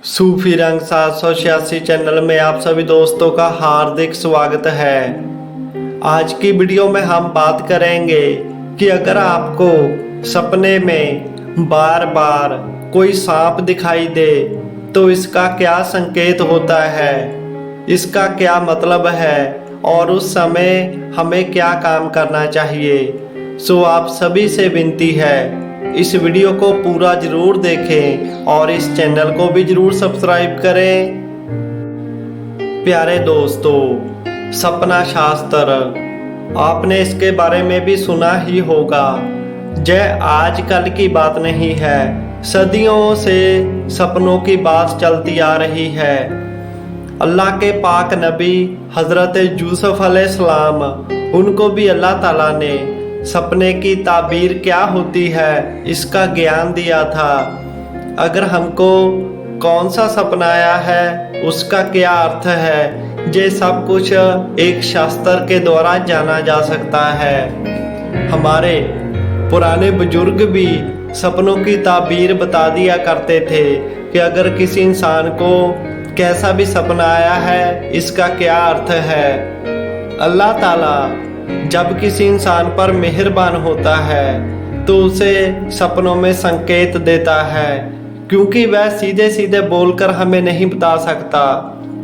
सूफी रंग 786 चैनल में आप सभी दोस्तों का हार्दिक स्वागत है। आज की वीडियो में हम बात करेंगे कि अगर आपको सपने में बार बार कोई सांप दिखाई दे तो इसका क्या संकेत होता है, इसका क्या मतलब है और उस समय हमें क्या काम करना चाहिए। सो आप सभी से विनती है, इस वीडियो को पूरा जरूर देखें और इस चैनल को भी जरूर सब्सक्राइब करें। प्यारे दोस्तों, सपना शास्त्र आपने इसके बारे में भी सुना ही होगा। यह आजकल की बात नहीं है, सदियों से सपनों की बात चलती आ रही है। अल्लाह के पाक नबी हजरत यूसुफ अलैहिस्सलाम, उनको भी अल्लाह ताला ने सपने की ताबीर क्या होती है इसका ज्ञान दिया था। अगर हमको कौन सा सपना आया है, उसका क्या अर्थ है, ये सब कुछ एक शास्त्र के द्वारा जाना जा सकता है। हमारे पुराने बुजुर्ग भी सपनों की ताबीर बता दिया करते थे कि अगर किसी इंसान को कैसा भी सपना आया है, इसका क्या अर्थ है। अल्लाह ताला जब किसी इंसान पर मेहरबान होता है तो उसे सपनों में संकेत देता है, क्योंकि वह सीधे सीधे बोलकर हमें नहीं बता सकता,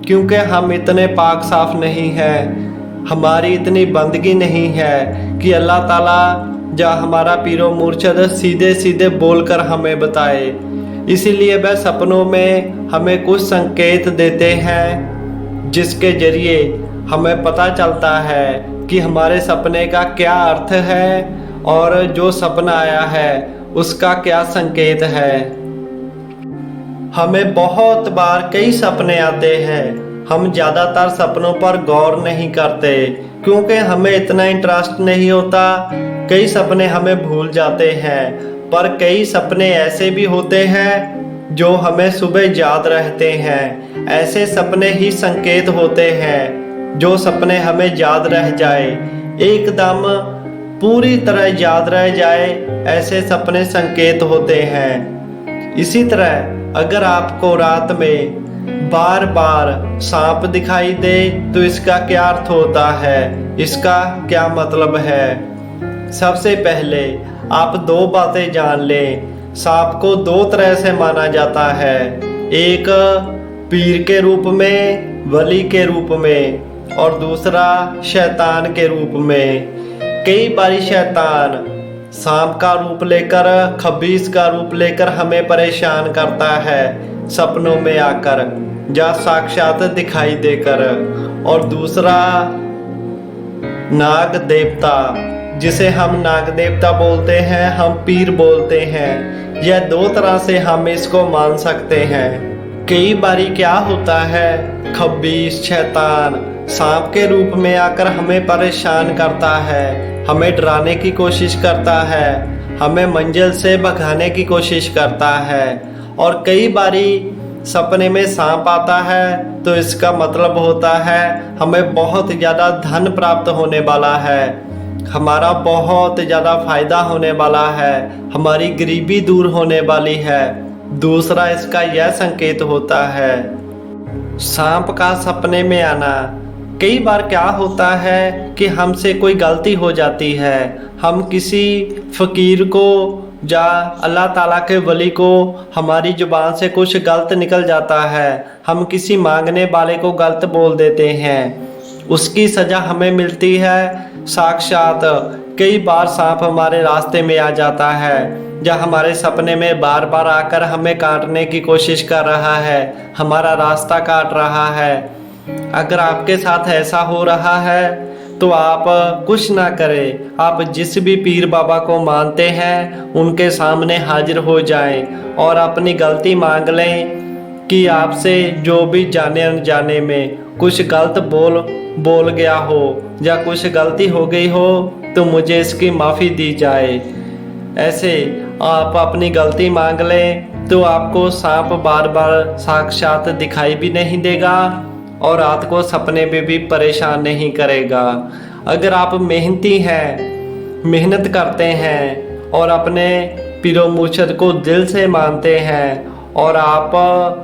क्योंकि हम इतने पाक साफ नहीं हैं, हमारी इतनी बंदगी नहीं है कि अल्लाह ताला या हमारा पीरो मुर्शद सीधे सीधे बोलकर हमें बताए। इसीलिए वह सपनों में हमें कुछ संकेत देते हैं जिसके जरिए हमें पता चलता है कि हमारे सपने का क्या अर्थ है और जो सपना आया है उसका क्या संकेत है। हमें बहुत बार कई सपने आते हैं, हम ज़्यादातर सपनों पर गौर नहीं करते क्योंकि हमें इतना इंटरेस्ट नहीं होता। कई सपने हमें भूल जाते हैं, पर कई सपने ऐसे भी होते हैं जो हमें सुबह याद रहते हैं। ऐसे सपने ही संकेत होते हैं, जो सपने हमें याद रह जाए, एकदम पूरी तरह याद रह जाए, ऐसे सपने संकेत होते हैं। इसी तरह अगर आपको रात में बार बार सांप दिखाई दे तो इसका क्या अर्थ होता है, इसका क्या मतलब है। सबसे पहले आप दो बातें जान लें। सांप को दो तरह से माना जाता है, एक पीर के रूप में, वली के रूप में, और दूसरा शैतान के रूप में। कई बारी शैतान सांप का रूप लेकर, खबीस का रूप लेकर हमें परेशान करता है सपनों में आकर या साक्षात दिखाई देकर। और दूसरा नाग देवता, जिसे हम नाग देवता बोलते हैं, हम पीर बोलते हैं। यह दो तरह से हम इसको मान सकते हैं। कई बारी क्या होता है, खबीस शैतान सांप के रूप में आकर हमें परेशान करता है, हमें डराने की कोशिश करता है, हमें मंजिल से भगाने की कोशिश करता है। और कई बारी सपने में सांप आता है तो इसका मतलब होता है हमें बहुत ज़्यादा धन प्राप्त होने वाला है, हमारा बहुत ज़्यादा फायदा होने वाला है, हमारी गरीबी दूर होने वाली है। दूसरा इसका यह संकेत होता है सांप का सपने में आना। कई बार क्या होता है कि हमसे कोई गलती हो जाती है, हम किसी फ़कीर को या अल्लाह ताला के वली को हमारी ज़ुबान से कुछ गलत निकल जाता है, हम किसी मांगने वाले को गलत बोल देते हैं, उसकी सज़ा हमें मिलती है साक्षात। कई बार सांप हमारे रास्ते में आ जाता है या हमारे सपने में बार बार आकर हमें काटने की कोशिश कर रहा है, हमारा रास्ता काट रहा है। अगर आपके साथ ऐसा हो रहा है तो आप कुछ ना करें, आप जिस भी पीर बाबा को मानते हैं उनके सामने हाजिर हो जाएं और अपनी गलती मांग लें कि आपसे जो भी जाने अनजाने में कुछ गलत बोल गया हो या कुछ गलती हो गई हो तो मुझे इसकी माफ़ी दी जाए। ऐसे आप अपनी गलती मांग लें तो आपको सांप बार बार साक्षात दिखाई भी नहीं देगा और रात को सपने में भी परेशान नहीं करेगा। अगर आप मेहनती हैं, मेहनत करते हैं और अपने पीरो मुर्शद को दिल से मानते हैं और आप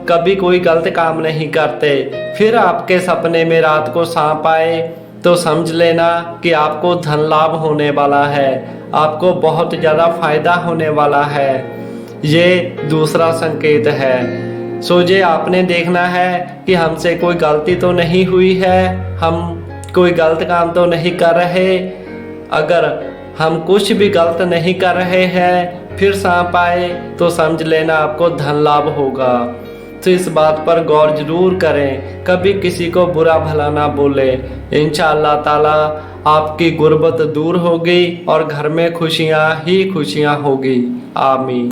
कभी कोई गलत काम नहीं करते, फिर आपके सपने में रात को सांप आए, तो समझ लेना कि आपको धन लाभ होने वाला है, आपको बहुत ज़्यादा फायदा होने वाला है। ये दूसरा संकेत है। सोचे आपने देखना है कि हमसे कोई गलती तो नहीं हुई है, हम कोई गलत काम तो नहीं कर रहे। अगर हम कुछ भी गलत नहीं कर रहे हैं फिर सांप आए तो समझ लेना आपको धन लाभ होगा। तो इस बात पर गौर जरूर करें, कभी किसी को बुरा भला ना बोले। इंशाअल्लाह ताला आपकी गुर्बत दूर होगी और घर में खुशियां ही खुशियां होगी। आमीन।